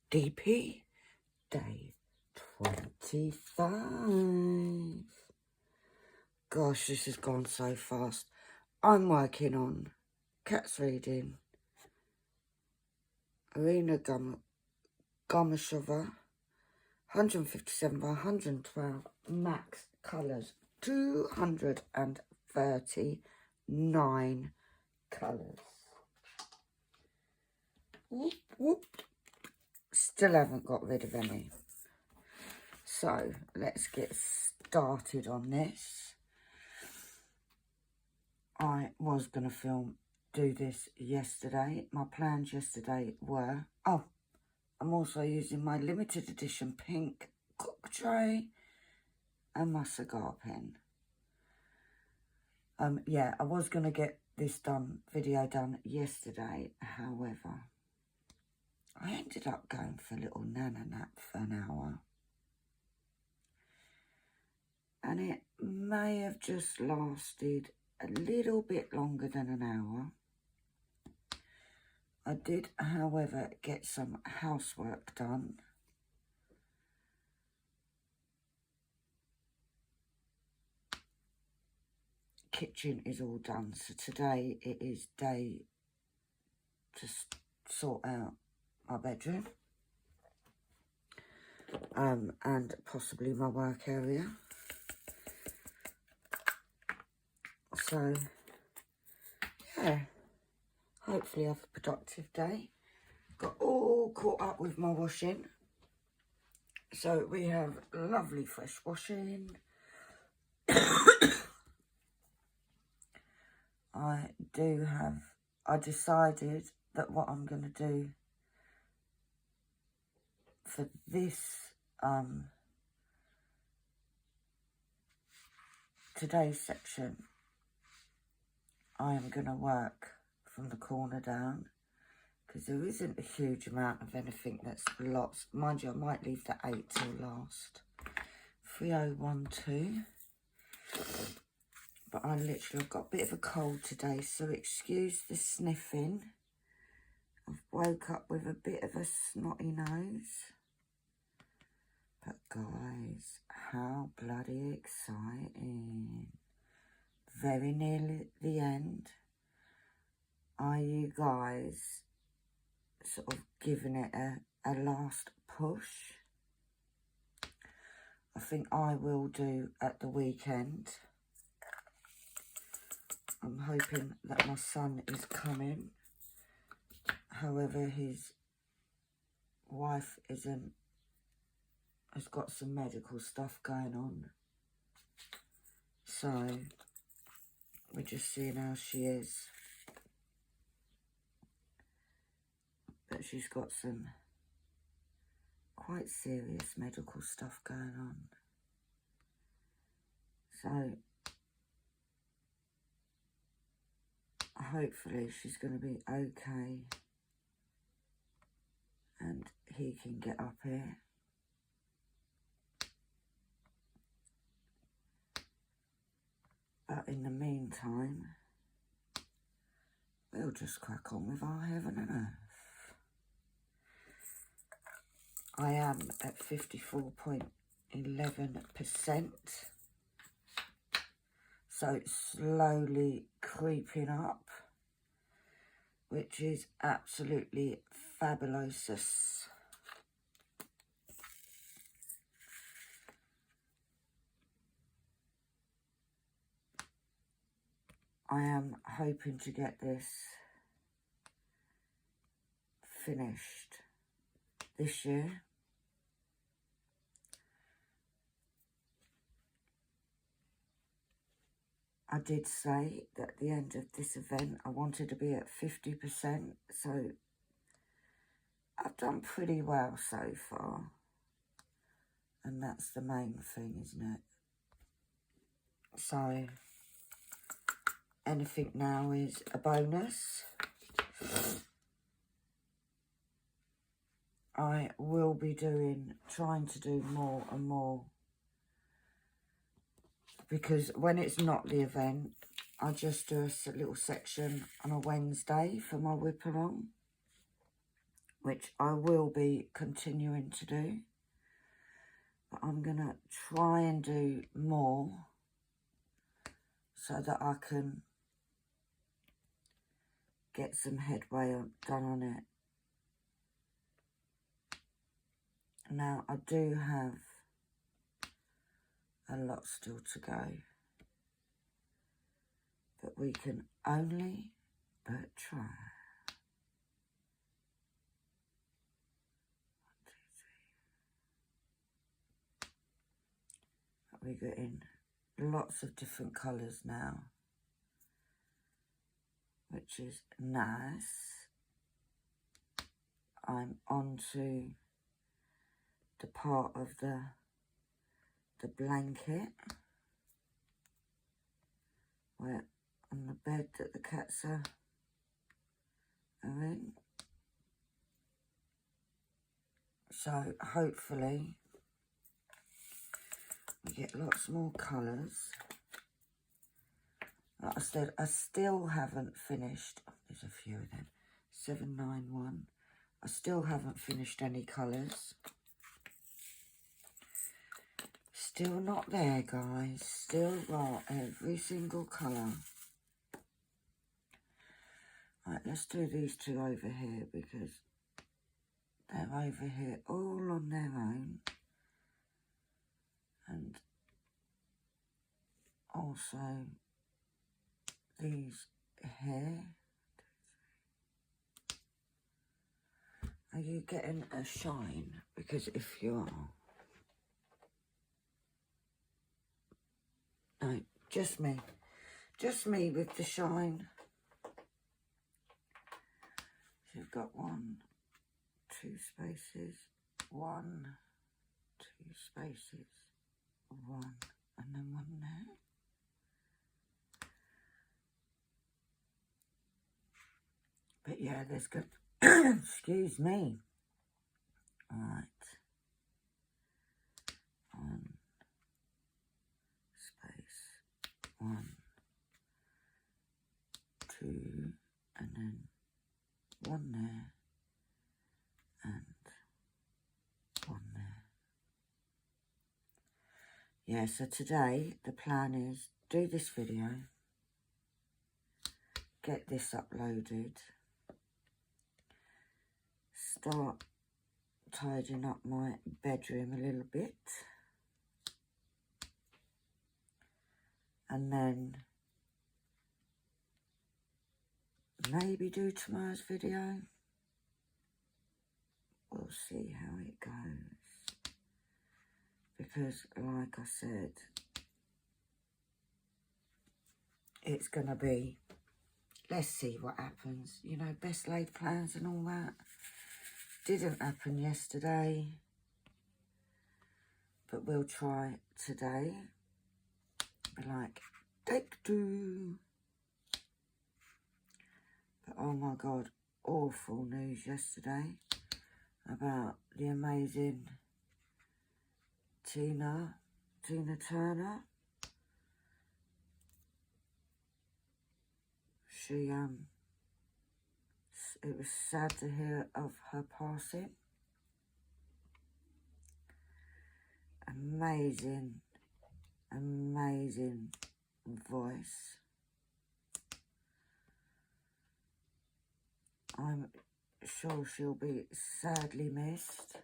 DP day 25. Gosh, this has gone so fast. I'm working on Cats Reading, Arena Gamashova, 157 by 112, max colours, 239 colours. Whoop, whoop. Still haven't got rid of any. So, let's get started on this. I was going to do this yesterday. My plans yesterday were... Oh, I'm also using my limited edition pink cook tray and my cigar pen. Yeah, I was going to get this video done yesterday. However, I ended up going for a little nana nap for an hour. And it may have just lasted a little bit longer than an hour. I did, however, get some housework done. Kitchen is all done, so today it is day to sort out my bedroom and possibly my work area. So yeah, hopefully have a productive day. Got all caught up with my washing, so we have lovely fresh washing. I decided that what I'm going to do for this today's section, I am going to work from the corner down, because there isn't a huge amount of anything that's lots. Mind you, I might leave the 8 till last. 3012. But I've got a bit of a cold today, so excuse the sniffing. I've woke up with a bit of a snotty nose. But guys, how bloody exciting. Very nearly the end. Are you guys sort of giving it a last push? I think I will do at the weekend. I'm hoping that my son is coming. However, his wife has got some medical stuff going on. So, we're just seeing how she is. But she's got some quite serious medical stuff going on. So, hopefully she's going to be okay. And he can get up here. But in the meantime, we'll just crack on with our heaven and earth. I am at 54.11%. So it's slowly creeping up, which is absolutely fabulous. I am hoping to get this finished this year. I did say that at the end of this event I wanted to be at 50%, so I've done pretty well so far. And that's the main thing, isn't it? So, anything now is a bonus. I will be trying to do more and more. Because when it's not the event, I just do a little section on a Wednesday for my whip along, which I will be continuing to do. But I'm going to try and do more so that I can get some headway done on it. Now, I do have a lot still to go, but we can only but try. 1, 2, 3. We're getting lots of different colours now, which is nice. I'm on to the part of the blanket where on the bed that the cats are in. So hopefully we get lots more colours. Like I said, I still haven't finished. Oh, there's a few of them. 791. I still haven't finished any colours. Still not there, guys. Still got every single colour. Right, let's do these two over here because they're over here all on their own. And also these here. Are you getting a shine? Because if you are... No, just me. Just me with the shine. So you've got 1, 2 spaces, 1, 2 spaces, 1, and then 1 there. But yeah, there's good. Excuse me. All right. 1 space, 1, 2, and then 1 there, and 1 there. Yeah, so today the plan is do this video, get this uploaded, start tidying up my bedroom a little bit, and then maybe do tomorrow's video. We'll see how it goes. Because, like I said, it's going to be, let's see what happens. You know, best laid plans and all that. Didn't happen yesterday. But we'll try today. Be like, take 2. But oh my God, awful news yesterday about the amazing Tina Turner. She, it was sad to hear of her passing. Amazing, amazing voice. I'm sure she'll be sadly missed.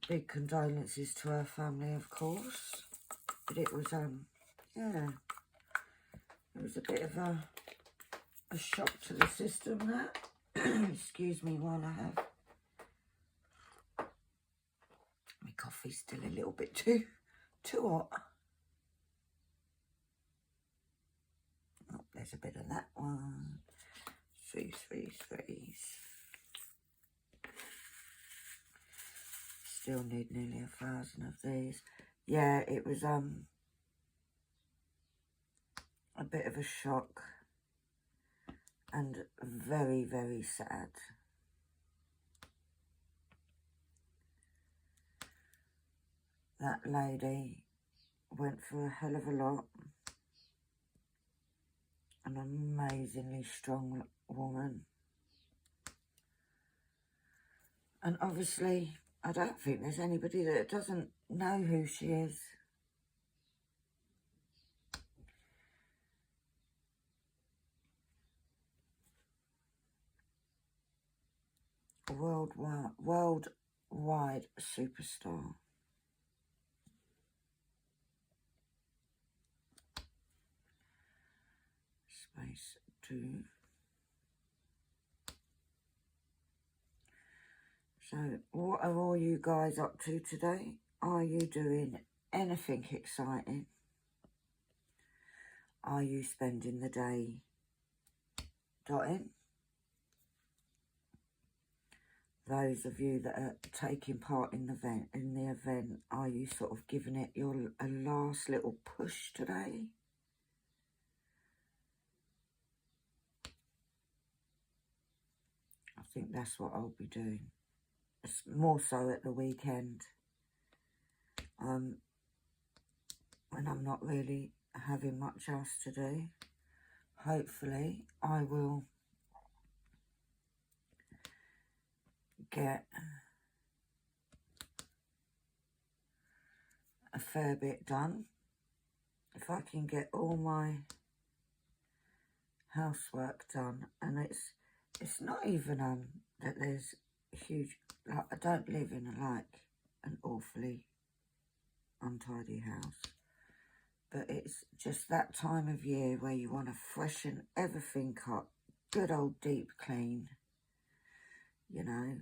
Big condolences to her family, of course. But it was, yeah, it was a bit of a shock to the system, that. Excuse me while I have... My coffee's still a little bit too hot. Oh, there's a bit of that one. 3, 3, 3s. Still need nearly 1,000 of these. Yeah, it was a bit of a shock and very, very sad. That lady went through a hell of a lot. an amazingly strong woman. And obviously, I don't think there's anybody that doesn't know who she is. A worldwide superstar. Space 2. So, what are all you guys up to today? Are you doing anything exciting? Are you spending the day dotting? Those of you that are taking part in the event, are you sort of giving it a last little push today? I think that's what I'll be doing. It's more so at the weekend, when I'm not really having much else to do. Hopefully, I will get a fair bit done. If I can get all my housework done, and it's not even that there's a huge, like, I don't live in an awfully untidy house, but it's just that time of year where you want to freshen everything up, good old deep clean, you know,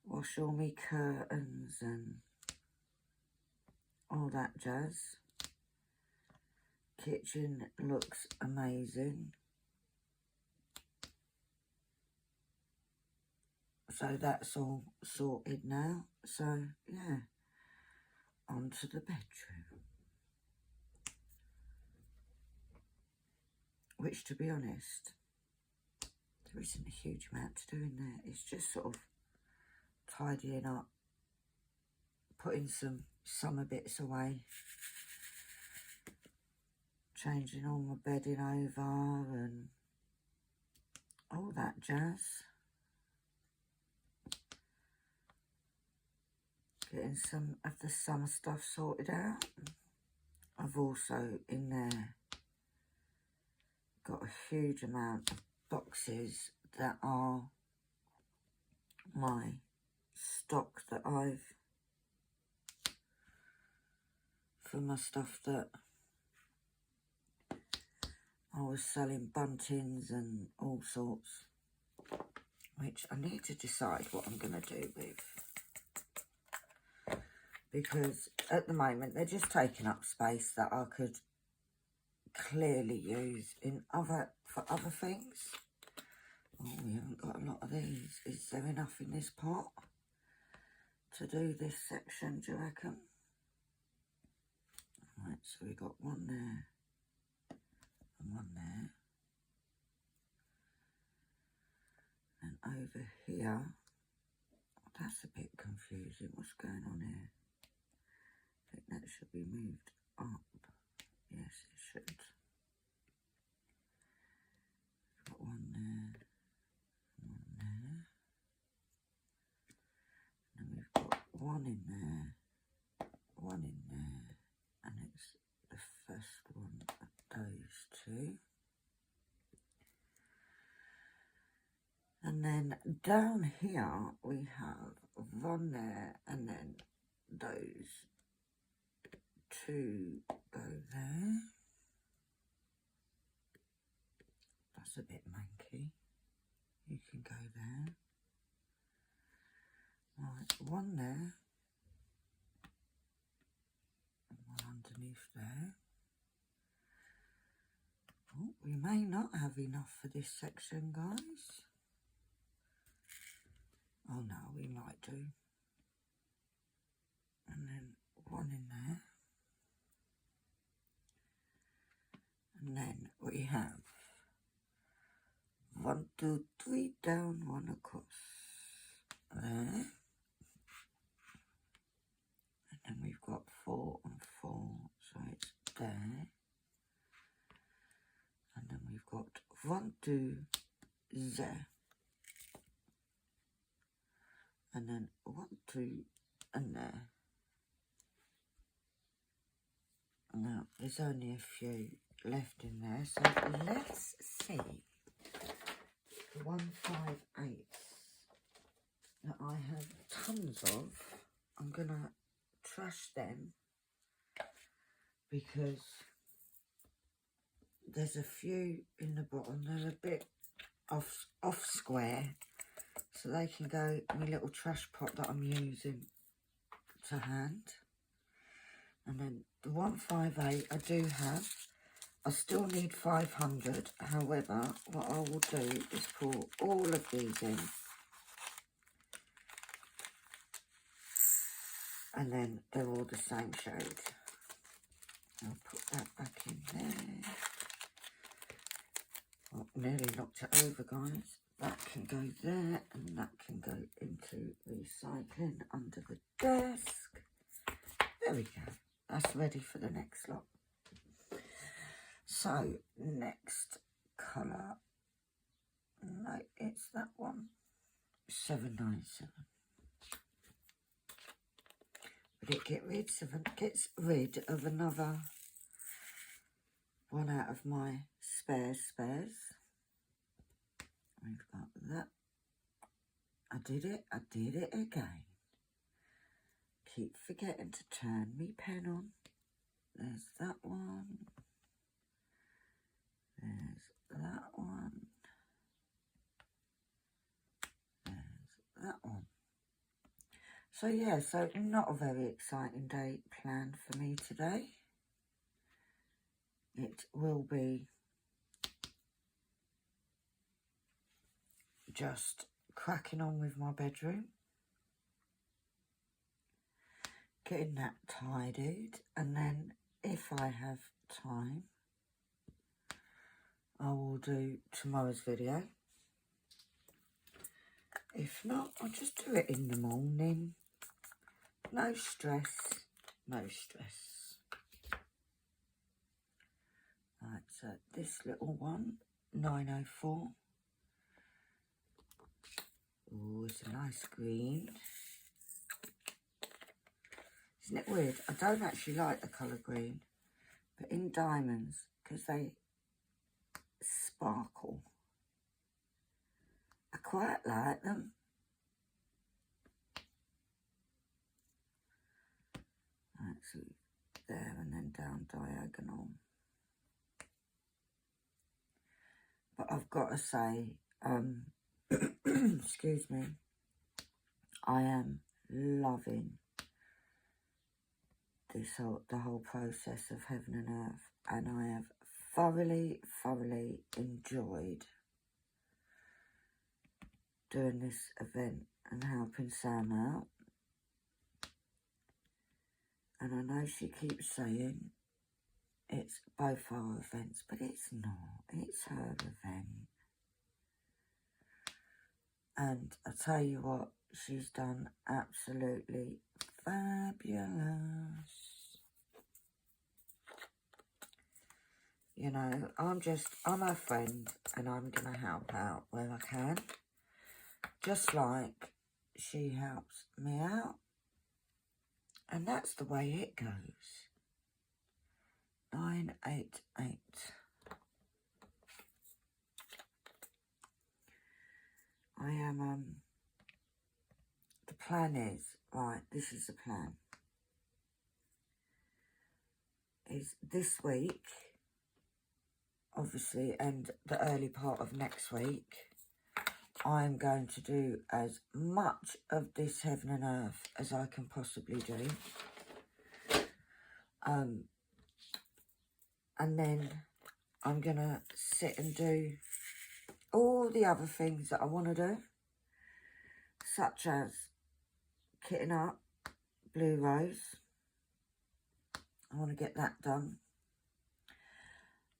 wash all my curtains and all that jazz. Kitchen looks amazing. So that's all sorted now. So, yeah, on to the bedroom. Which, to be honest, there isn't a huge amount to do in there. It's just sort of tidying up, putting some summer bits away, changing all my bedding over and all that jazz. Getting some of the summer stuff sorted out. I've also, in there, got a huge amount of boxes that are my stock that for my stuff that I was selling, buntings and all sorts, which I need to decide what I'm going to do with, because at the moment they're just taking up space that I could clearly use for other things. Oh, we haven't got a lot of these. Is there enough in this pot to do this section, do you reckon? Right, so we got one there and one there. And over here, that's a bit confusing. What's going on here? I think that should be moved up. Yes, it should. Got one there, one there. And we've got one in there, one in there. And it's the first one of those two. And then down here we have one there, and then those two go there. That's a bit manky. You can go there. Right, one there. And one underneath there. Oh, we may not have enough for this section, guys. Oh no, we might do. And then one in there. And then we have 1, 2, 3 down, one across there. And then we've got 4 and 4, so it's there. 1, 2, there. And then 1, 2, and there. Now, there's only a few left in there, so let's see. 1/5/8 that I have tons of. I'm gonna trash them because there's a few in the bottom. They're a bit off square, so they can go in my little trash pot that I'm using to hand. And then the 1/5/8 I do have. I still need 500. However, what I will do is pour all of these in. And then they're all the same shade. I'll put that back in there. Oh, nearly knocked it over, guys. That can go there, and that can go into recycling under the desk. There we go. That's ready for the next lot. So, next colour. No, it's that one. 797. But it gets rid of another one out of my spares. We've got that. I did it again. Keep forgetting to turn me pen on. There's that one. There's that one. There's that one. So yeah, so not a very exciting day planned for me today. It will be just cracking on with my bedroom, getting that tidied, and then if I have time, I will do tomorrow's video. If not, I'll just do it in the morning. No stress, no stress. Right, so this little one, 904. Oh, it's a nice green. Isn't it weird? I don't actually like the colour green, but in diamonds, because they sparkle, I quite like them. Right, so there and then down diagonal. But I've got to say, excuse me, I am loving the whole process of Heaven and Earth, and I have thoroughly enjoyed doing this event and helping Sam out. And I know she keeps saying it's both our events, but it's not. It's her event. And I tell you what, she's done absolutely fabulous. You know, I'm her friend, and I'm going to help out where I can. Just like she helps me out. And that's the way it goes. 988. I am, the plan is, right, this is the plan. Is this week, obviously, and the early part of next week, I'm going to do as much of this Heaven and Earth as I can possibly do. And then I'm going to sit and do all the other things that I want to do, such as kitting up Blue Rose. I want to get that done.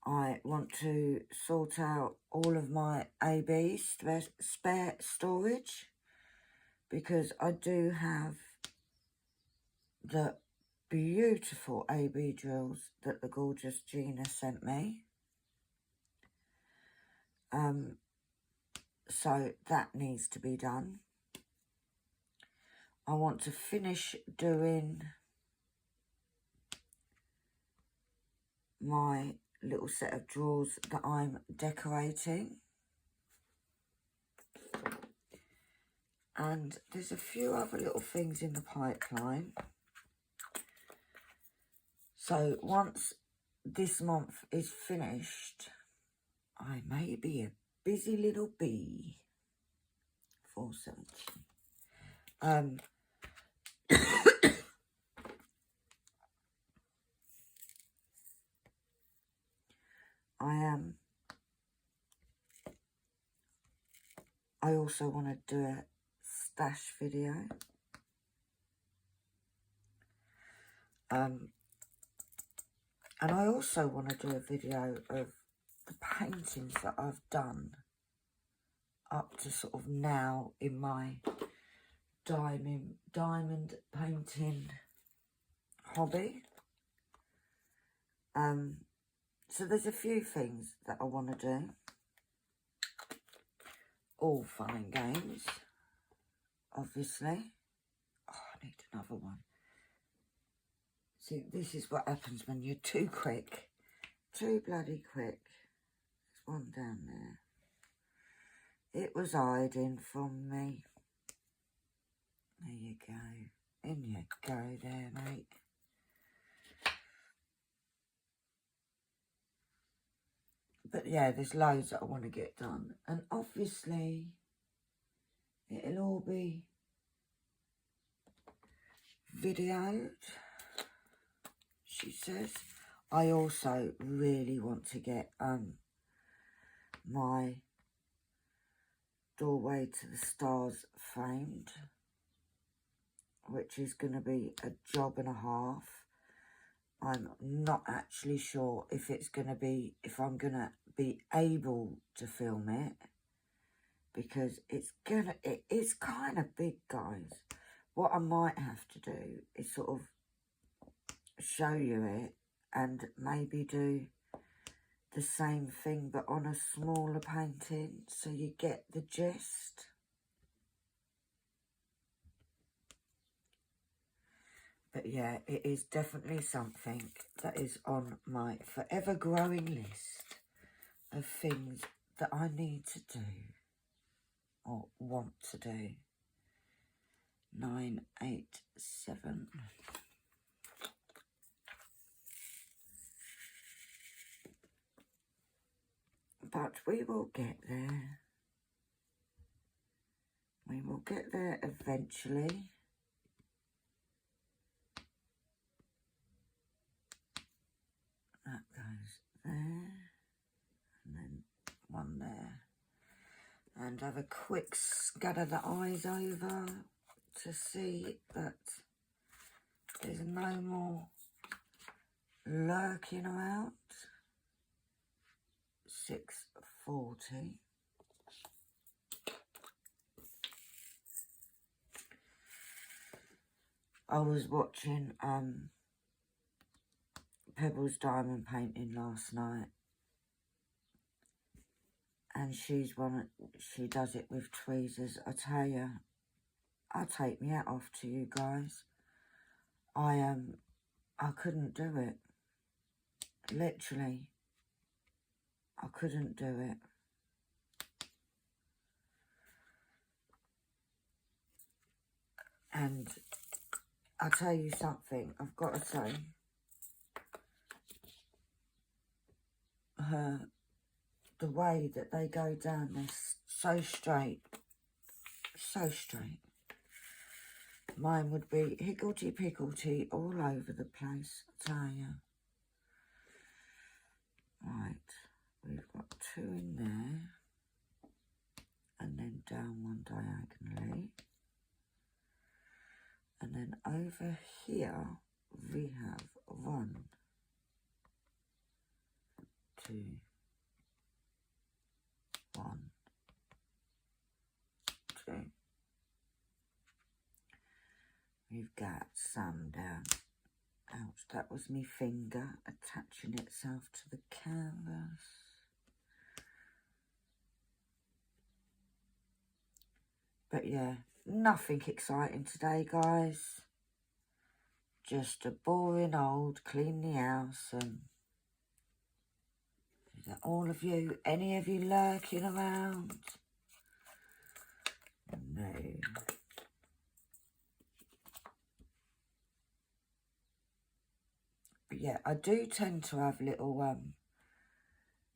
I want to sort out all of my AB spare storage, because I do have the beautiful AB drills that the gorgeous Gina sent me. So that needs to be done. I want to finish doing my little set of drawers that I'm decorating. And there's a few other little things in the pipeline. So once this month is finished, I may be a busy little bee. 470. I also want to do a stash video. And I also want to do a video of the paintings that I've done up to sort of now in my diamond painting hobby. So there's a few things that I want to do. All fun and games, obviously. Oh, I need another one. See, this is what happens when you're too quick. Too bloody quick. There's one down there. It was hiding from me. There you go. In you go there, mate. But yeah, there's loads that I want to get done. And obviously, it'll all be videoed, she says. I also really want to get my Doorway to the Stars framed, which is going to be a job and a half. I'm not actually sure if it's going to be, if I'm going to be able to film it, because it is kind of big, guys. What I might have to do is sort of show you it and maybe do the same thing but on a smaller painting so you get the gist. But yeah, it is definitely something that is on my forever growing list of things that I need to do or want to do. 987. But we will get there. We will get there eventually. That goes there. And then one there. And have a quick scatter the eyes over to see that there's no more lurking around. 640. I was watching Pebbles diamond painting last night, and she does it with tweezers. I tell you, I take my hat off to you guys. I couldn't do it. Literally, I couldn't do it. And I'll tell you something, I've got to say, the way that they go down, they're so straight. So straight. Mine would be higgledy-piggledy all over the place, I tell you. Right, we've got 2 in there. And then down one diagonally. And then over here, we have 1, 2, 1, 2. We've got some down. Ouch, that was my finger attaching itself to the canvas. But yeah, nothing exciting today, guys. Just a boring old clean the house. And is that all of you? Any of you lurking around? No. But yeah, I do tend to have little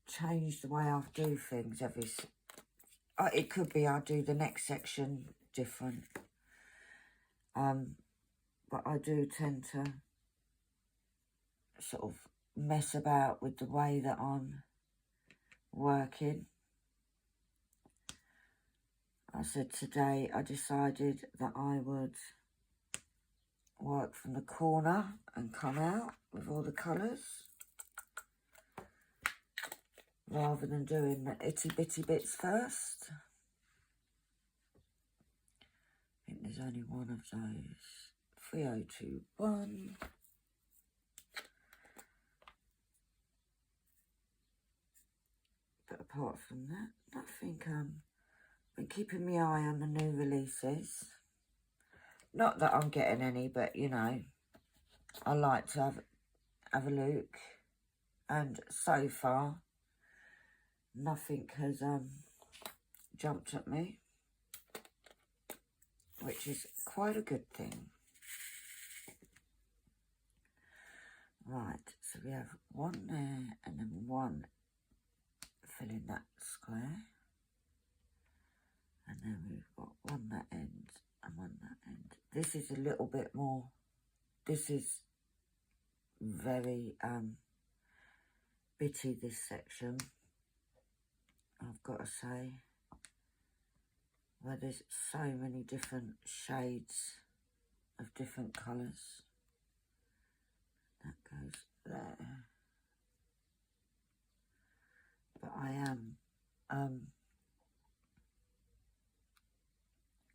change the way I do things every. It could be I do the next section different. But I do tend to sort of mess about with the way that I'm working. I said today I decided that I would work from the corner and come out with all the colours rather than doing the itty bitty bits first. I think there's only one of those. 3021. But apart from that, nothing. Been keeping my eye on the new releases. Not that I'm getting any, but you know, I like to have a look. And so far, nothing has jumped at me, which is quite a good thing. Right, so we have one there and then one filling that square. And then we've got one that ends and one that ends. This is a little bit more, this is very bitty, this section, I've got to say, where there's so many different shades of different colours. That goes there. But I am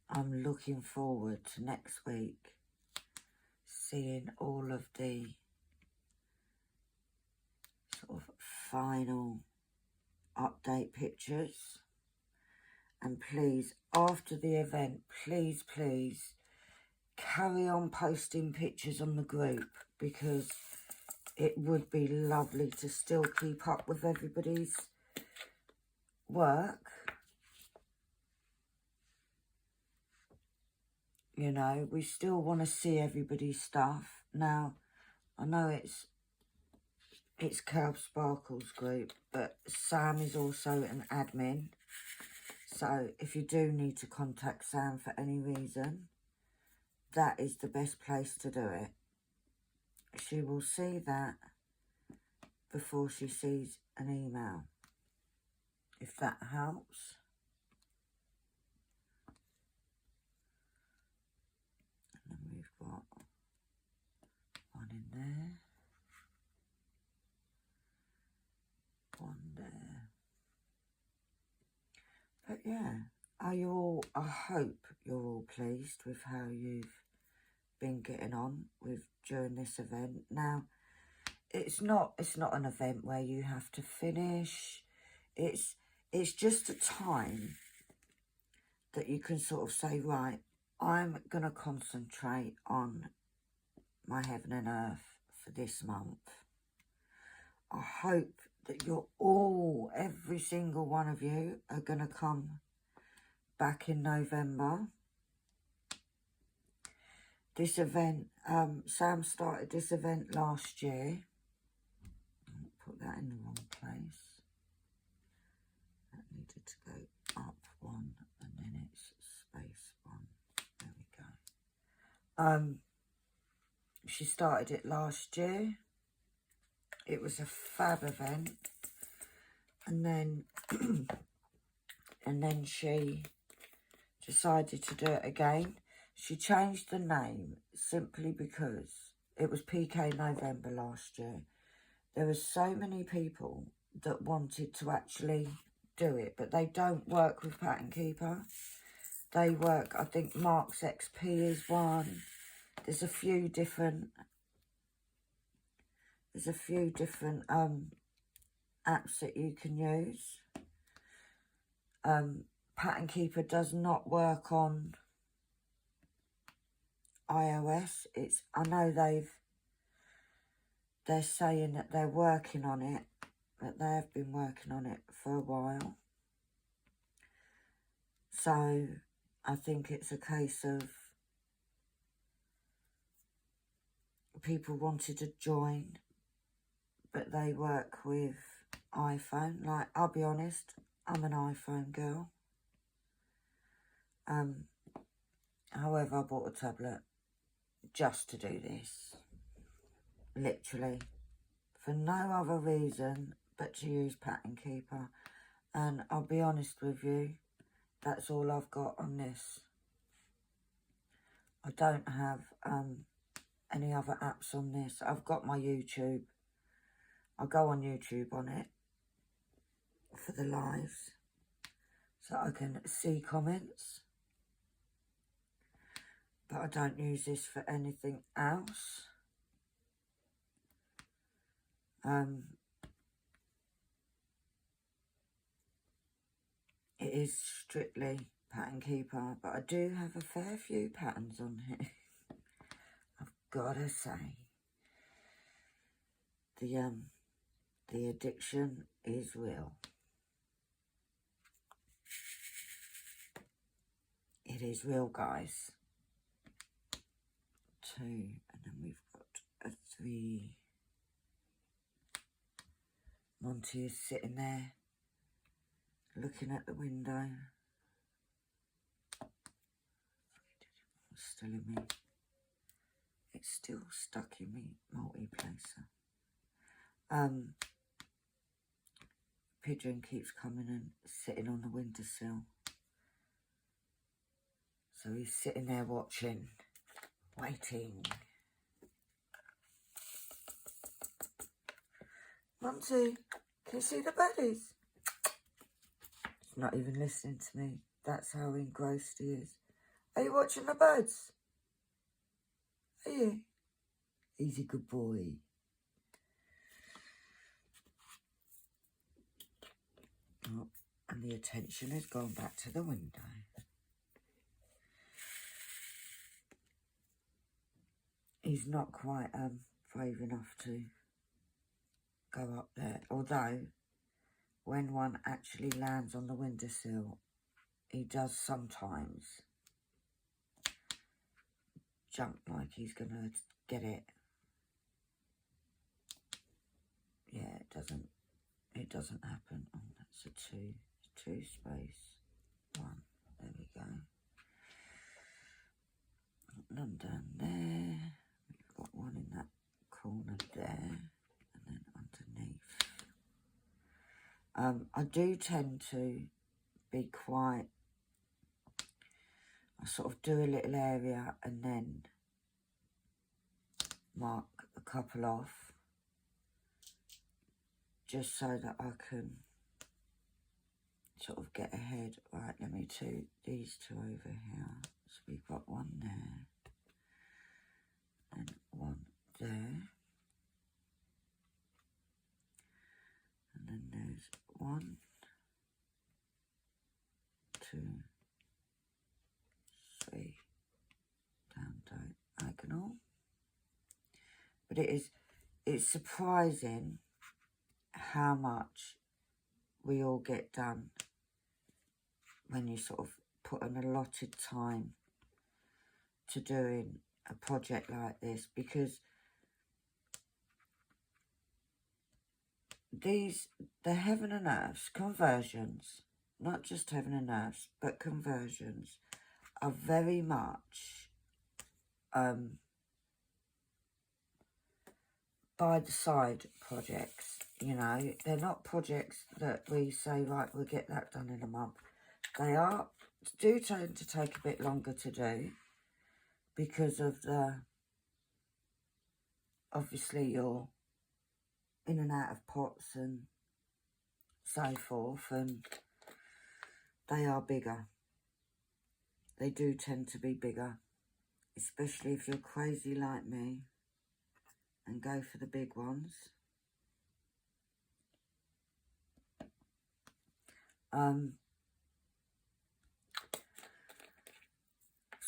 I'm looking forward to next week seeing all of the sort of final update pictures. And please, after the event, please carry on posting pictures on the group, because it would be lovely to still keep up with everybody's work. You know, we still want to see everybody's stuff. Now, I know it's Curb Sparkles group, but Sam is also an admin. So if you do need to contact Sam for any reason, that is the best place to do it. She will see that before she sees an email, if that helps. And then we've got one in there, one there. But yeah, I hope you're all pleased with how you've been getting on with during this event. Now, it's not an event where you have to finish. It's just a time that you can sort of say, right, I'm going to concentrate on my heaven and earth for this month. I hope that every single one of you are going to come back in November. This event, Sam started this event last year. Put that in the wrong place. That needed to go up one, and then it's space one. There we go. She started it last year. It was a fab event, and then she decided to do it again. She changed the name simply because it was PK November last year. There were so many people that wanted to actually do it, but they don't work with Pattern Keeper. They work, I think Marks XP is one. There's a few different apps that you can use. Pattern Keeper does not work on iOS. I know they're saying that they're working on it, but they have been working on it for a while. So I think it's a case of people wanted to join, but they work with iPhone. Like, I'll be honest, I'm an iPhone girl. However, I bought a tablet just to do this. Literally. For no other reason but to use Pattern Keeper. And I'll be honest with you, that's all I've got on this. I don't have any other apps on this. I've got my YouTube. I go on YouTube on it for the lives, so I can see comments. But I don't use this for anything else. It is strictly Pattern Keeper, but I do have a fair few patterns on here. I've gotta say, the addiction is real. It is real, guys. 2, and then we've got a 3. Monty is sitting there, looking at the window. It's still in me. It's still stuck in me, multiplacer. Pigeon keeps coming and sitting on the windowsill. So he's sitting there watching, waiting. Monty, can you see the birdies? He's not even listening to me. That's how engrossed he is. Are you watching the birds? Are you? He's a good boy. Oh, and the attention has gone back to the window. He's not quite brave enough to go up there, although when one actually lands on the windowsill, he does sometimes jump like he's gonna get it. Yeah, it doesn't happen. Oh, that's a 2, 2 space 1. There we go. None down there. We've got one in that corner there, and then underneath. I do tend to be quite. I sort of do a little area and then mark a couple off, just so that I can sort of get ahead. Right, let me do these 2 over here. So we've got one there and one there. And then there's 1, 2, 3 down diagonal. But it's surprising how much we all get done when you sort of put an allotted time to doing a project like this, because the Heaven and Earths conversions, not just Heaven and Earths, but conversions, are very much by the side projects. You know, they're not projects that we say, right, we'll get that done in a month. They do tend to take a bit longer to do because of obviously you're in and out of pots and so forth, and they are bigger. They do tend to be bigger, especially if you're crazy like me and go for the big ones.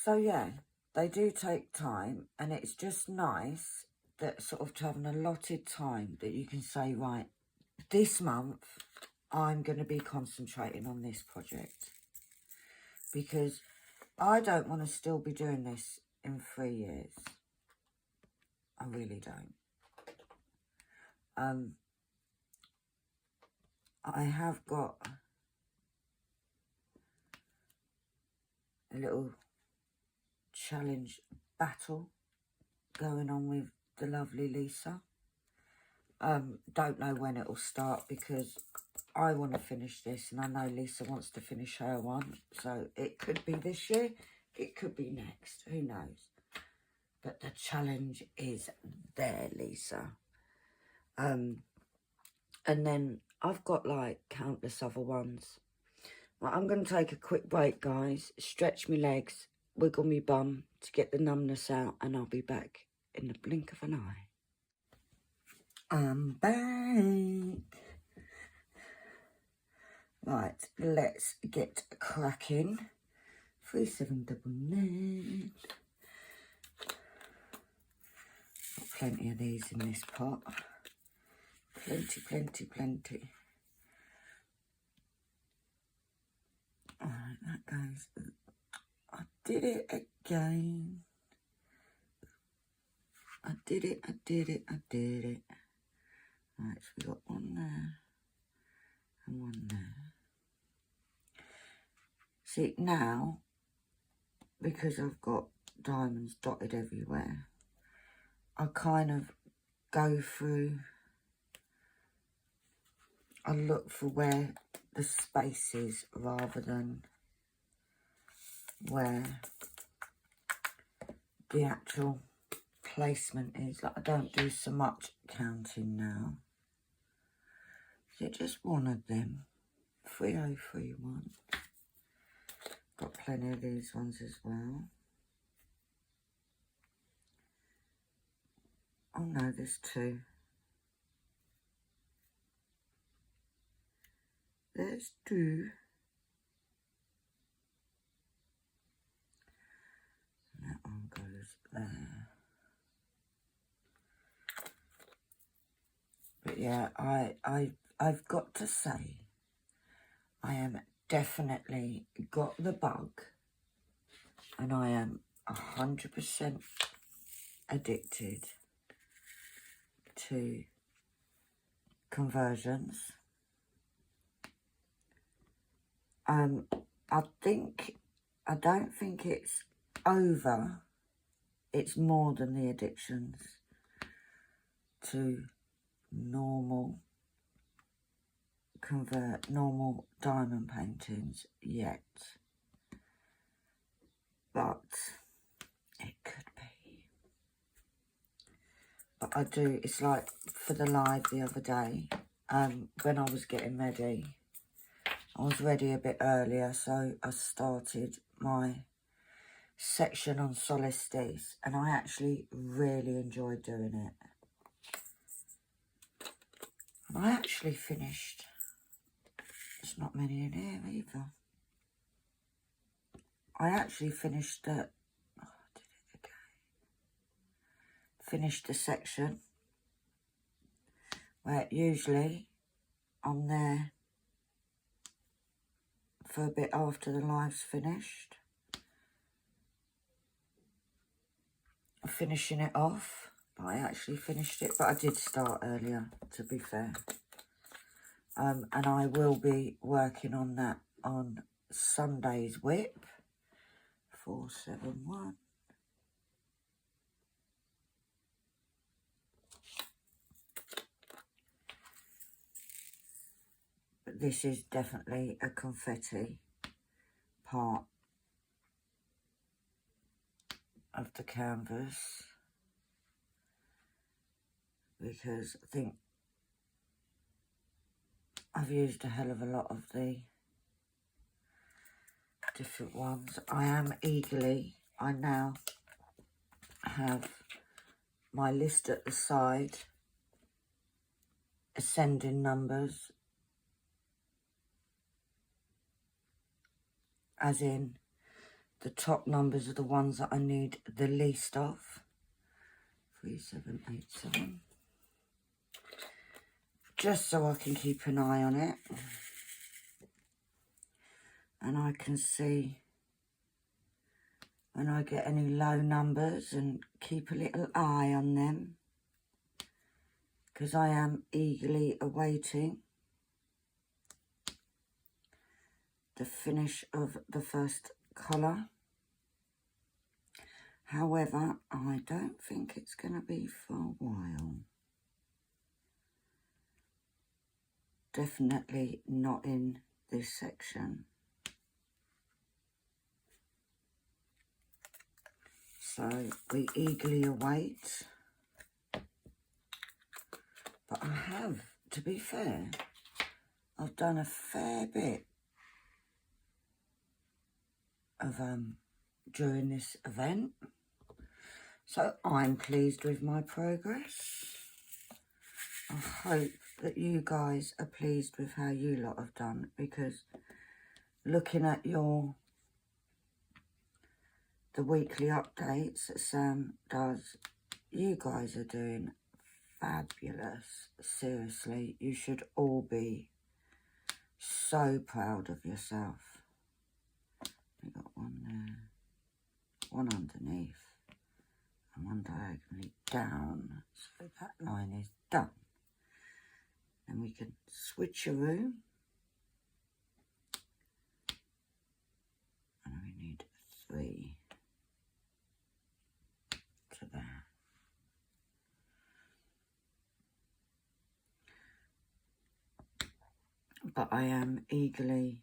So yeah, they do take time, and it's just nice that sort of to have an allotted time that you can say, right, this month I'm going to be concentrating on this project, because I don't want to still be doing this in 3 years. I really don't. I have got a little challenge battle going on with the lovely Lisa. Don't know when it'll start, because I want to finish this, and I know Lisa wants to finish her one. So it could be this year, it could be next, who knows. But the challenge is there, Lisa. And then I've got like countless other ones. Well, I'm going to take a quick break, guys, stretch my legs, wiggle my bum to get the numbness out, and I'll be back in the blink of an eye. I'm back. Right, let's get cracking. 3799. Plenty of these in this pot. Plenty, plenty, plenty. Alright, that goes. I did it again. I did it, I did it, I did it. Right, so we got one there and one there. See, now, because I've got diamonds dotted everywhere, I kind of go through, I look for where the space is rather than where the actual placement is. Like, I don't do so much counting now. Is it just one of them? 3031. Got plenty of these ones as well. Oh no, there's two. There's two. And that one goes there. But yeah, I've got to say, I am definitely got the bug, and I am 100% addicted to conversions. I don't think it's over. It's more than the addictions to normal diamond paintings yet. But it could be. But I do, it's like for the live the other day, when I was getting ready, I was ready a bit earlier, so I started my section on Solstice, and I actually really enjoyed doing it. And I actually finished, there's not many in here either. I actually finished the, oh, I did it again. Finished the section where usually I'm there for a bit after the live's finished. I'm finishing it off, but I actually finished it, but I did start earlier, to be fair. And I will be working on that on Sunday's whip. 471. But this is definitely a confetti part of the canvas, because I think I've used a hell of a lot of the different ones. I now have my list at the side, ascending numbers, as in the top numbers are the ones that I need the least of. 3787. Just so I can keep an eye on it. And I can see when I get any low numbers and keep a little eye on them. Because I am eagerly awaiting the finish of the first colour. However, I don't think it's going to be for a while. Definitely not in this section. So we eagerly await. But I have, to be fair, I've done a fair bit of during this event. So I'm pleased with my progress. I hope that you guys are pleased with how you lot have done, because looking at the weekly updates that Sam does, you guys are doing fabulous. Seriously, you should all be so proud of yourself. We got one there, one underneath, and one diagonally down. So that line is done. And we can switcheroo. And we need 3 to that. But I am eagerly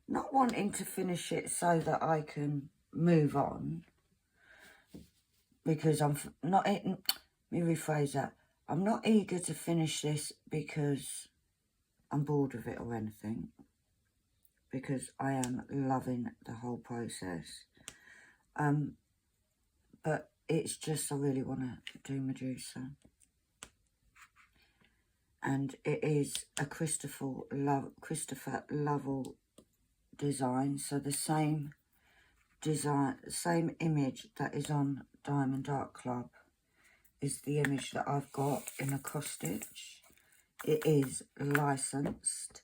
not wanting to finish it so that I can move on, because I'm not, let me rephrase that, I'm not eager to finish this because I'm bored of it or anything, because I am loving the whole process. But it's just I really want to do Medusa. And it is a Christopher Lovell design. So the same design, same image that is on Diamond Art Club is the image that I've got in a cross stitch. It is licensed.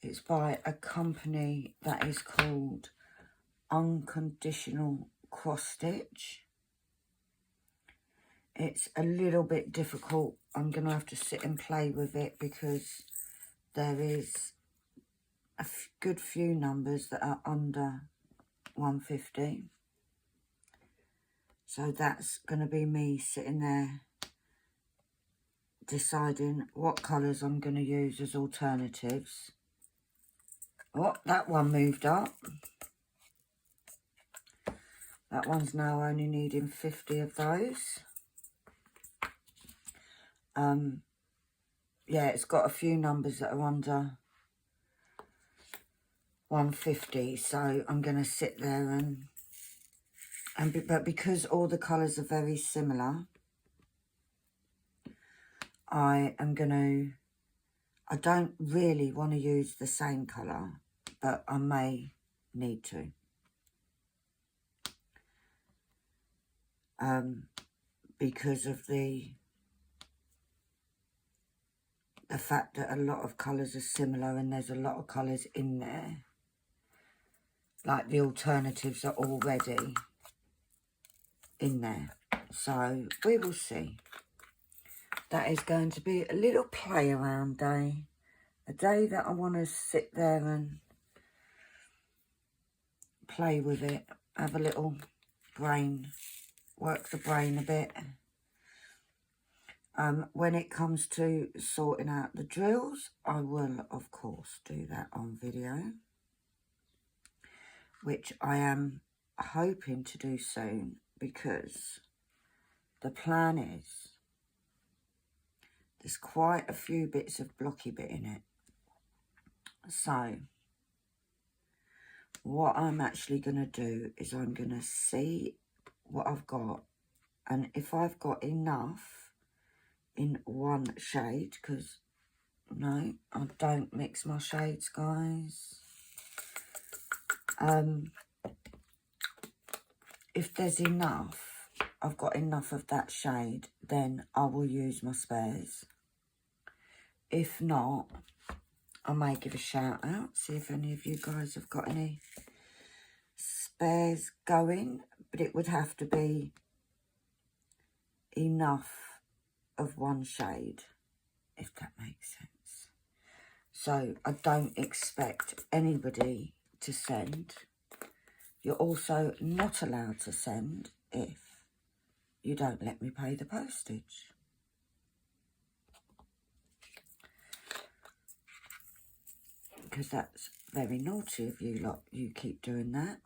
It's by a company that is called Unconditional Cross Stitch. It's a little bit difficult. I'm going to have to sit and play with it because there is a good few numbers that are under 150. So that's going to be me sitting there deciding what colours I'm going to use as alternatives. Oh, that one moved up. That one's now only needing 50 of those. Yeah, it's got a few numbers that are under 150, so I'm going to sit there but because all the colours are very similar, I don't really want to use the same colour, but I may need to. Because of the fact that a lot of colours are similar and there's a lot of colours in there. Like the alternatives are already in there. So we will see. That is going to be a little play around day. A day that I want to sit there and play with it. Have a little brain, work the brain a bit. When it comes to sorting out the drills, I will, of course, do that on video, which I am hoping to do soon, because the plan is there's quite a few bits of blocky bit in it. So what I'm actually going to do is I'm going to see what I've got, and if I've got enough in one shade, because No, I don't mix my shades, guys. If there's enough, I've got enough of that shade, then I will use my spares. If not, I may give a shout out, see if any of you guys have got any spares going, but it would have to be enough of one shade, if that makes sense. So I don't expect anybody to send. You're also not allowed to send if you don't let me pay the postage. Because that's very naughty of you lot. You keep doing that.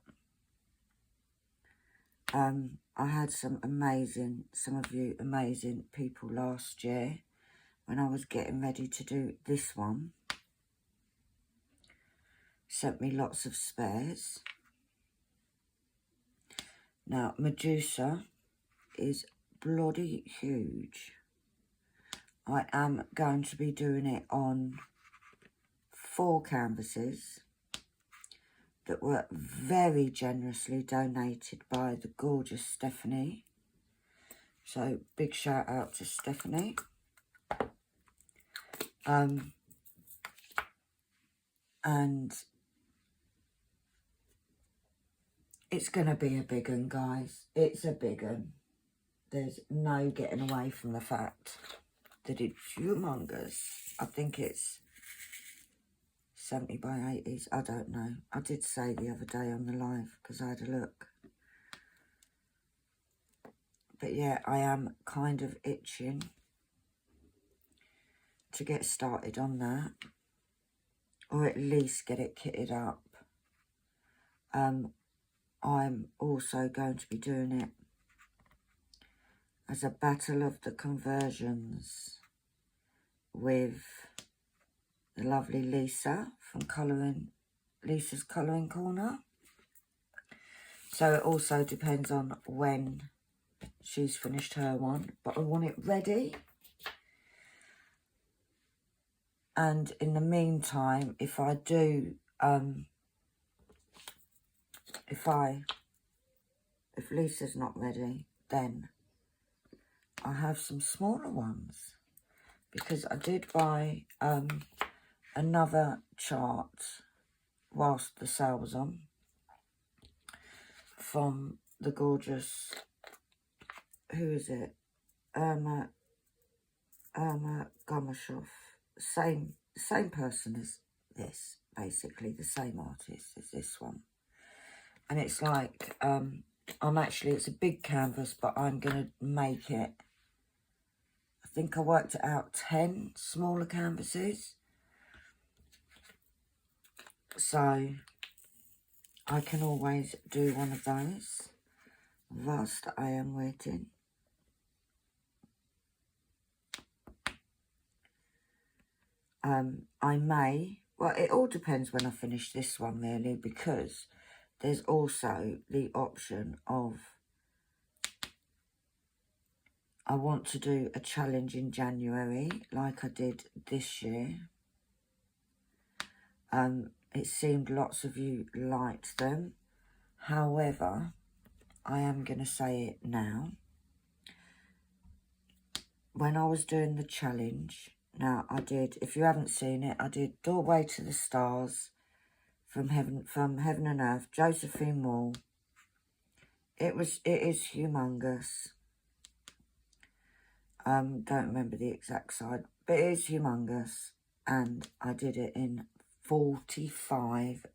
I had some of you amazing people last year when I was getting ready to do this one. Sent me lots of spares. Now, Medusa is bloody huge. I am going to be doing it on 4 canvases that were very generously donated by the gorgeous Stephanie. So, big shout out to Stephanie. And it's going to be a big one, guys. It's a big one. There's no getting away from the fact that it's humongous. I think it's 70 by 80s. I don't know. I did say the other day on the live because I had a look. But yeah, I am kind of itching to get started on that. Or at least get it kitted up. I'm also going to be doing it as a battle of the conversions with the lovely Lisa from Lisa's Colouring Corner. So it also depends on when she's finished her one, but I want it ready. And in the meantime, if I do, if Lisa's not ready, then I have some smaller ones, because I did buy another chart whilst the sale was on from the gorgeous, who is it, Irma Gomashov, same person as this, basically the same artist as this one. And it's like, it's a big canvas, but I'm going to make it, I think I worked it out, 10 smaller canvases. So I can always do one of those whilst I am waiting. I may, well, it all depends when I finish this one, really, because there's also the option of, I want to do a challenge in January, like I did this year. It seemed lots of you liked them. However, I am going to say it now. When I was doing the challenge, now I did, if you haven't seen it, I did Doorway to the Stars from Heaven and Earth, Josephine Wall. It is humongous. Don't remember the exact side, but it is humongous. And I did it in 45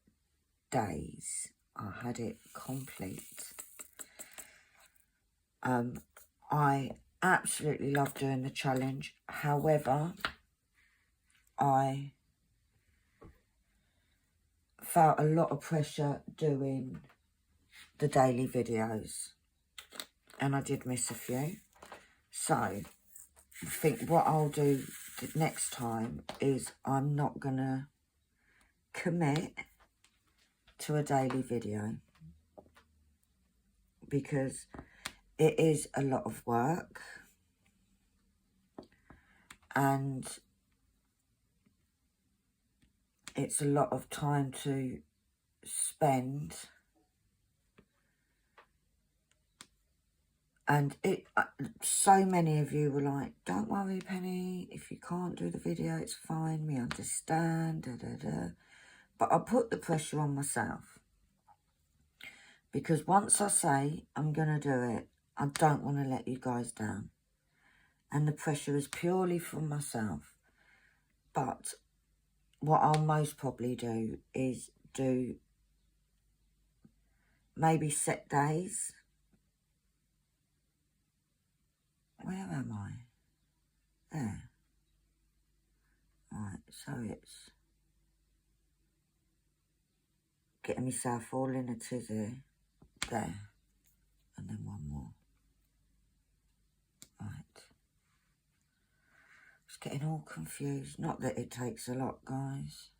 days. I had it complete. I absolutely love doing the challenge. However, I felt a lot of pressure doing the daily videos, and I did miss a few. So I think what I'll do next time is I'm not gonna commit to a daily video, because it is a lot of work, and it's a lot of time to spend. And so many of you were like, don't worry, Penny, if you can't do the video, it's fine, we understand, But I put the pressure on myself. Because once I say I'm going to do it, I don't want to let you guys down. And the pressure is purely from myself. But what I'll most probably do is do maybe set days. Where am I? There. Right, so it's getting myself all in a tizzy. There. And then one more. Right. Just getting all confused. Not that it takes a lot, guys.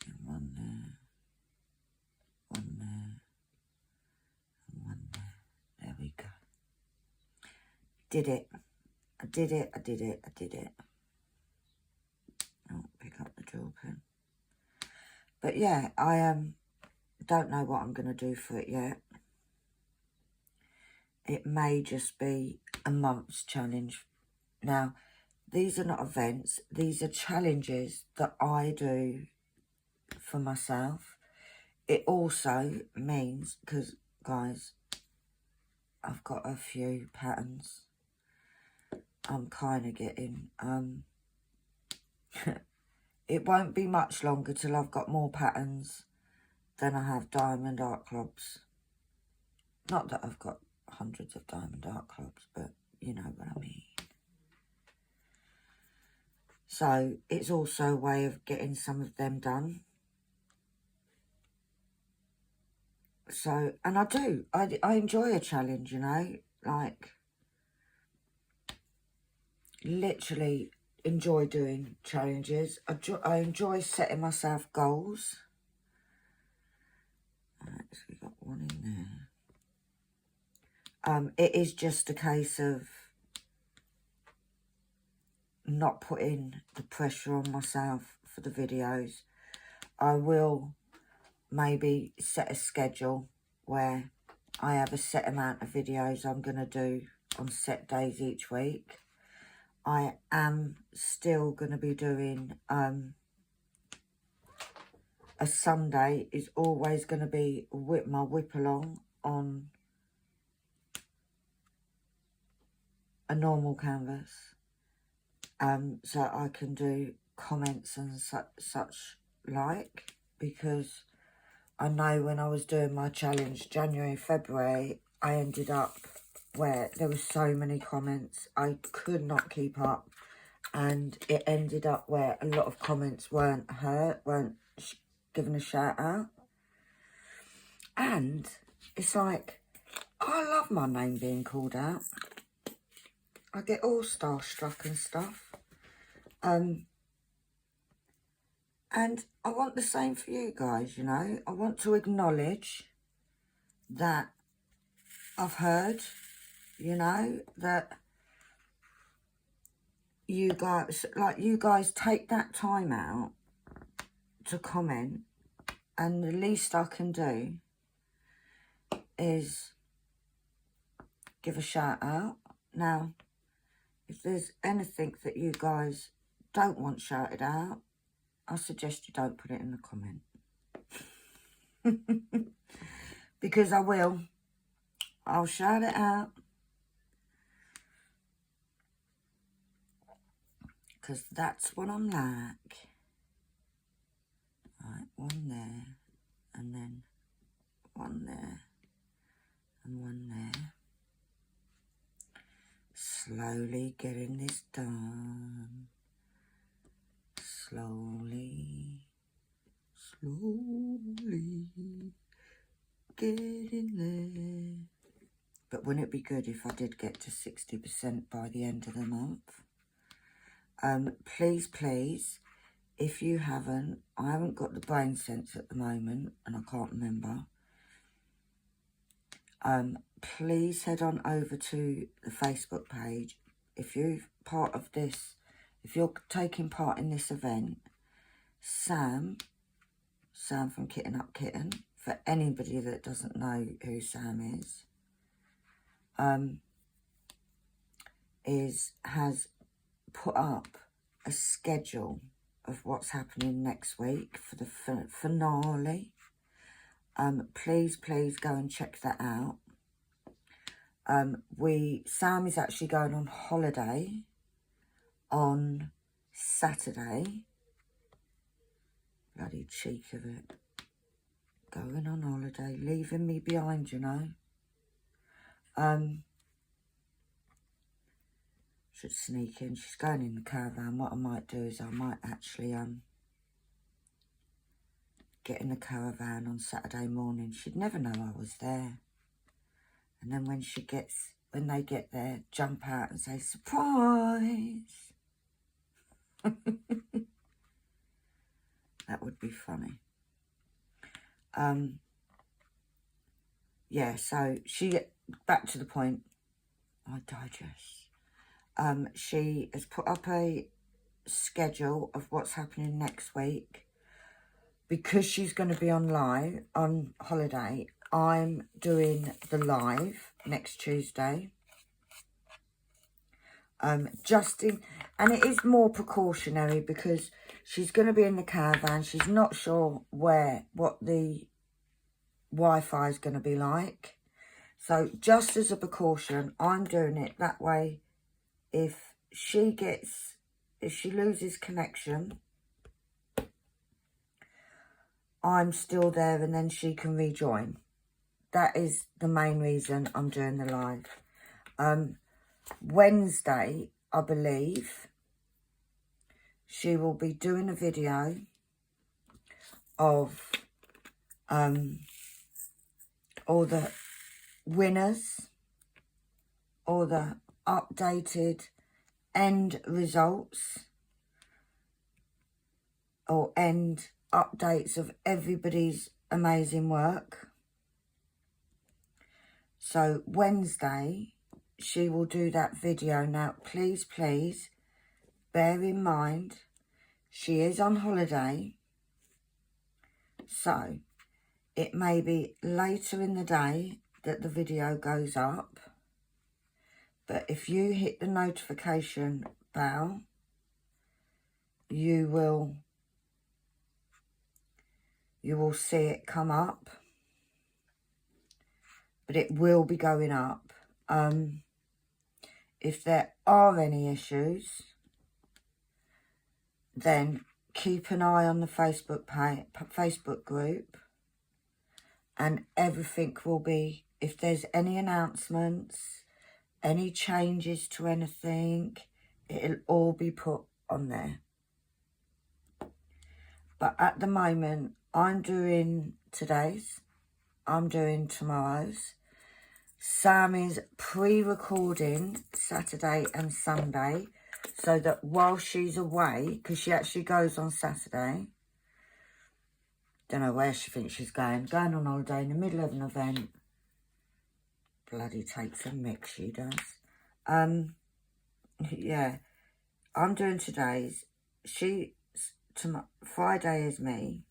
And one there. One there. And one there. There we go. Did it. I did it. I did it. I did it. Oh, pick up the drill pin. But yeah, I don't know what I'm going to do for it yet. It may just be a month's challenge. Now, these are not events. These are challenges that I do for myself. It also means, because, guys, I've got a few patterns. I'm kind of getting... it won't be much longer till I've got more patterns than I have diamond art clubs. Not that I've got hundreds of diamond art clubs, but you know what I mean. So it's also a way of getting some of them done. So, and I do. I enjoy a challenge, you know. Like, literally enjoy doing challenges. I enjoy setting myself goals. Right, so we got one in there. It is just a case of not putting the pressure on myself for the videos. I will maybe set a schedule where I have a set amount of videos I'm going to do on set days each week. I am still going to be doing a Sunday is always going to be my whip along on a normal canvas, so I can do comments and such like, because I know when I was doing my challenge January, February, I ended up where there were so many comments, I could not keep up, and it ended up where a lot of comments weren't given a shout out. And it's like, I love my name being called out. I get all starstruck and stuff. And I want the same for you guys, you know. I want to acknowledge that I've heard, you know, that you guys take that time out to comment, and the least I can do is give a shout out. Now, if there's anything that you guys don't want shouted out, I suggest you don't put it in the comment. Because I will. I'll shout it out. Because that's what I'm like. Right, one there. And then one there. And one there. Slowly getting this done. Slowly getting there. But wouldn't it be good if I did get to 60% by the end of the month? Please, if you haven't, I haven't got the brain sense at the moment, and I can't remember. Please head on over to the Facebook page. If you're part of this, if you're taking part in this event, Sam from Kitten Up Kitten, for anybody that doesn't know who Sam is, has put up a schedule of what's happening next week for the finale. Please go and check that out. Sam is actually going on holiday on Saturday. Bloody cheek of it. Going on holiday, leaving me behind, you know. Should sneak in. She's going in the caravan. What I might do is I might actually get in the caravan on Saturday morning. She'd never know I was there. And then when they get there, jump out and say, surprise. That would be funny. Yeah, so back to the point, I digest. She has put up a schedule of what's happening next week. Because she's going to be on holiday, I'm doing the live next Tuesday. And it is more precautionary because she's going to be in the caravan. She's not sure what the Wi-Fi is going to be like. So just as a precaution, I'm doing it that way. If she loses connection, I'm still there and then she can rejoin. That is the main reason I'm doing the live. Wednesday, I believe, she will be doing a video of all the winners, all the updated end results, or end updates of everybody's amazing work. So Wednesday, she will do that video. Now, please bear in mind, she is on holiday. So it may be later in the day that the video goes up. But if you hit the notification bell, you will see it come up. But it will be going up. If there are any issues, then keep an eye on the Facebook group, and everything will be, if there's any announcements, any changes to anything, it'll all be put on there. But at the moment, I'm doing today's, I'm doing tomorrow's. Sam is pre-recording Saturday and Sunday, so that while she's away, because she actually goes on Saturday, don't know where she thinks she's going on holiday in the middle of an event. Bloody takes a mick, she does. Yeah, I'm doing today's. Friday is me,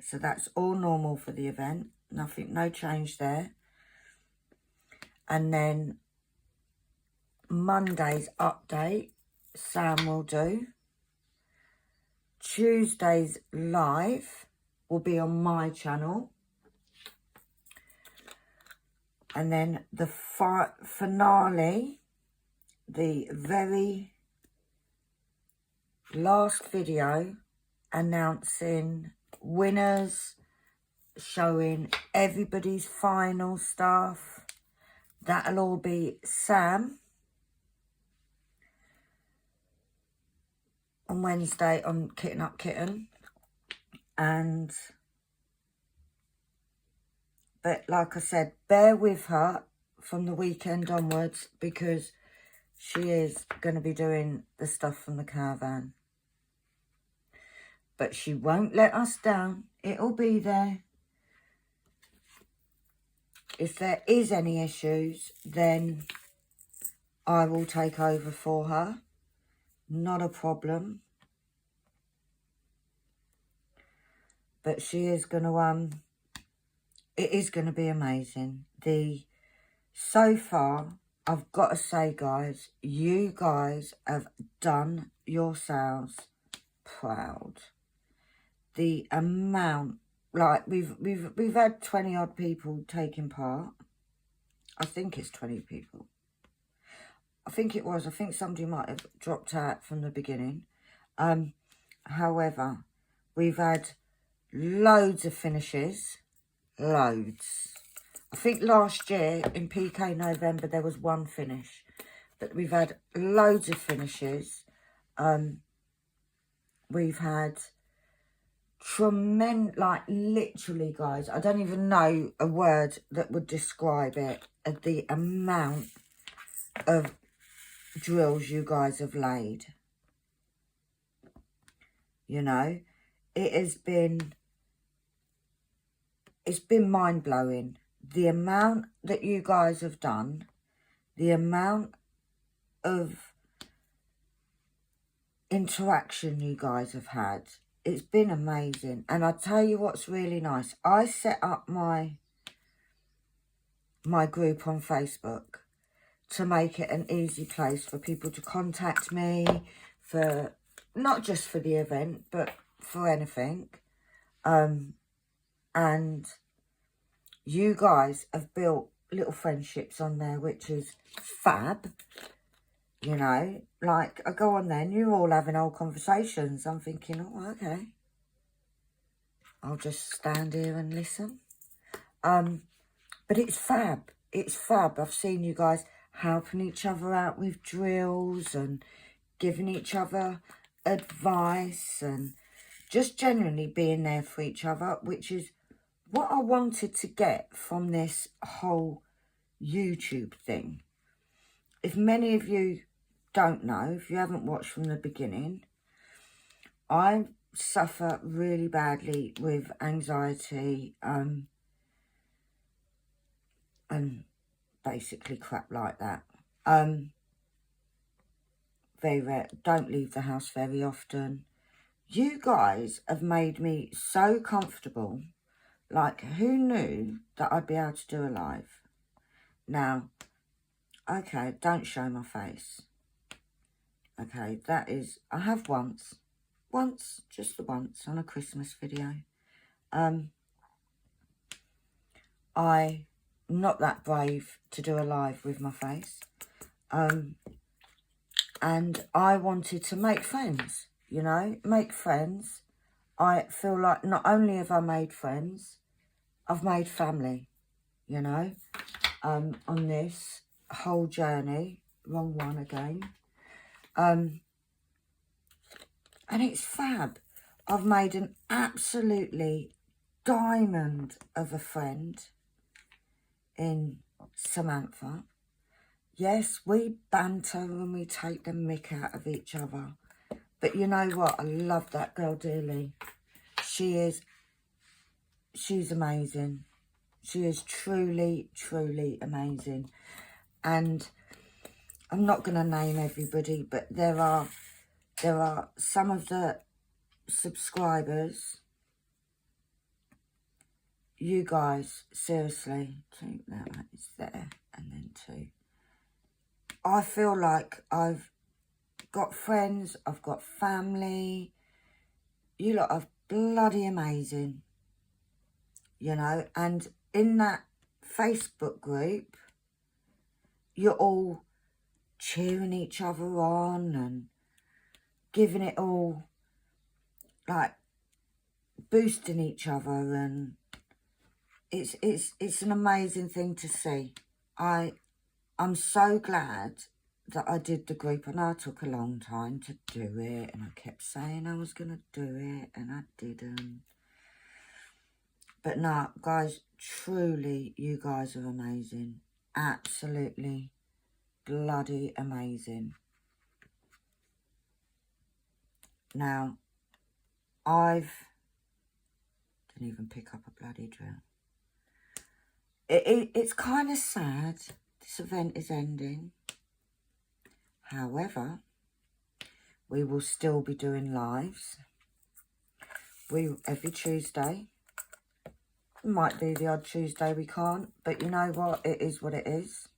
so that's all normal for the event. No change there. And then Monday's update, Sam will do. Tuesday's live will be on my channel. And then the finale, the very last video announcing winners, showing everybody's final stuff. That'll all be Sam on Wednesday on Kitten Up Kitten. But like I said, bear with her from the weekend onwards, because she is going to be doing the stuff from the caravan. But she won't let us down. It'll be there. If there is any issues, then I will take over for her. Not a problem. But she is going to, it is going to be amazing. So far, I've got to say, guys, you guys have done yourselves proud. The amount, like, we've had 20 odd people taking part. I think it's 20 people. I think it was. I think somebody might have dropped out from the beginning. However, we've had loads of finishes. Loads. I think last year in PK November there was one finish. But we've had loads of finishes. We've had tremendous, like literally, guys, I don't even know a word that would describe it. The amount of drills you guys have laid. You know, it's been mind-blowing. The amount that you guys have done, the amount of interaction you guys have had, it's been amazing. And I tell you what's really nice, I set up my group on Facebook to make it an easy place for people to contact me, for not just for the event, but for anything. And you guys have built little friendships on there, which is fab. You know, like, I go on there and you're all having old conversations. I'm thinking, oh, okay, I'll just stand here and listen. But it's fab. It's fab. I've seen you guys helping each other out with drills and giving each other advice and just genuinely being there for each other, which is what I wanted to get from this whole YouTube thing. If many of you don't know, if you haven't watched from the beginning, I suffer really badly with anxiety and basically crap like that. Very rare, don't leave the house very often. You guys have made me so comfortable. Like, who knew that I'd be able to do a live? Now, okay, don't show my face. Okay, that is, I have once, just the once, on a Christmas video. I'm not that brave to do a live with my face. And I wanted to make friends, you know, make friends. I feel like not only have I made friends, I've made family, you know, on this whole journey. Wrong one again. And it's fab. I've made an absolutely diamond of a friend in Samantha. Yes, we banter and we take the mick out of each other. But you know what? I love that girl dearly. She's amazing. She is truly, truly amazing. And I'm not going to name everybody, but there are some of the subscribers. You guys, seriously, two, that is there, and then two. I feel like I've got friends, I've got family. You lot are bloody amazing, you know. And in that Facebook group, you're all cheering each other on and giving it all, like, boosting each other, and it's an amazing thing to see. I'm so glad that I did the group. I know it took a long time to do it, and I kept saying I was going to do it, and I didn't. But no, guys, truly, you guys are amazing. Absolutely bloody amazing. Now, didn't even pick up a bloody drill. It's kind of sad this event is ending. However, we will still be doing lives. every Tuesday. Might be the odd Tuesday we can't, but you know what? It is what it is.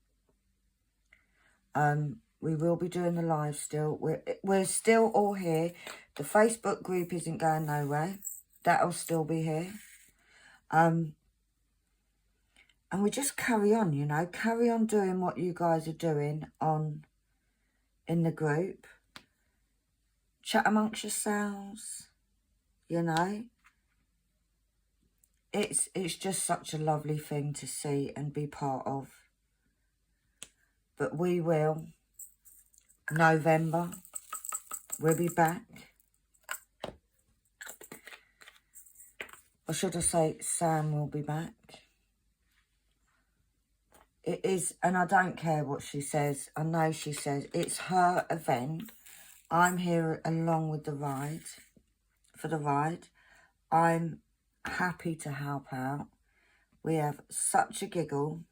We will be doing the live still. We're still all here. The Facebook group isn't going nowhere. That'll still be here. And we just carry on, you know. Carry on doing what you guys are doing in the group. Chat amongst yourselves, you know. It's just such a lovely thing to see and be part of. But we will. November, we'll be back. Or should I say Sam will be back. It is, and I don't care what she says. I know she says it's her event. I'm here along with the ride, for the ride. I'm happy to help out. We have such a giggle.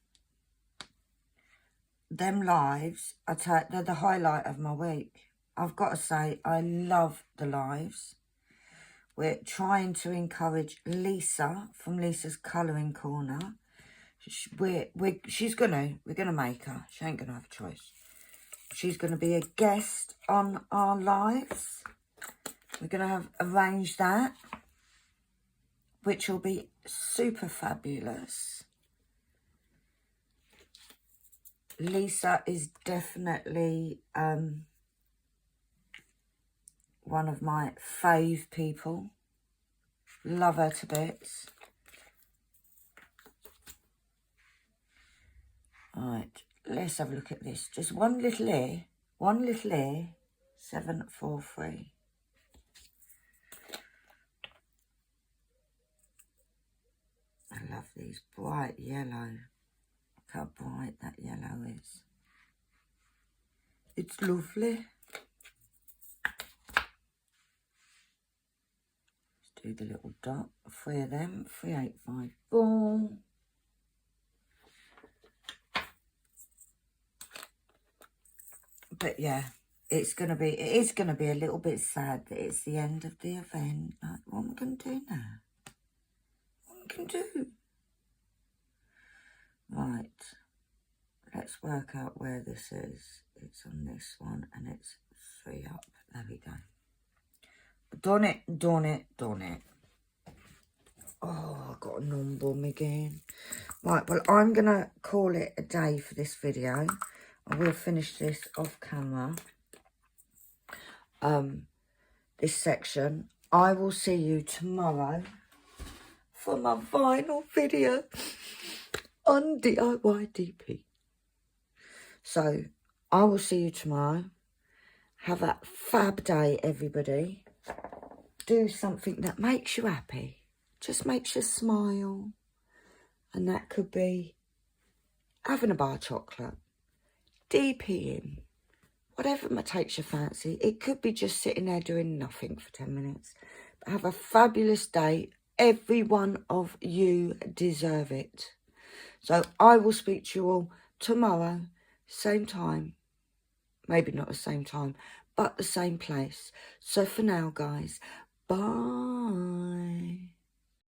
Them lives, they're the highlight of my week. I've got to say, I love the lives. We're trying to encourage Lisa from Lisa's Colouring Corner. We're gonna make her. She ain't gonna have a choice. She's gonna be a guest on our lives. We're gonna have arranged that, which will be super fabulous. Lisa is definitely one of my fave people. Love her to bits. Right, let's have a look at this. Just one little ear. 743. I love these bright yellow. Look how bright that yellow is. It's lovely. Let's do the little dot. 3 of them. 3854. But yeah, it is gonna be a little bit sad that it's the end of the event. Like, what am I gonna do now? What am I gonna do? Right, let's work out where this is. It's on this one and it's 3 up. There we go. Done it. Oh, I got a non-bum again. Right, well, I'm going to call it a day for this video. I will finish this off camera. This section. I will see you tomorrow for my final video on DIY DP. So, I will see you tomorrow. Have a fab day, everybody. Do something that makes you happy. Just makes you smile. And that could be having a bar of chocolate, DPing, whatever takes your fancy. It could be just sitting there doing nothing for 10 minutes. But have a fabulous day. Every one of you deserve it. So I will speak to you all tomorrow, same time. Maybe not the same time, but the same place. So for now, guys, bye.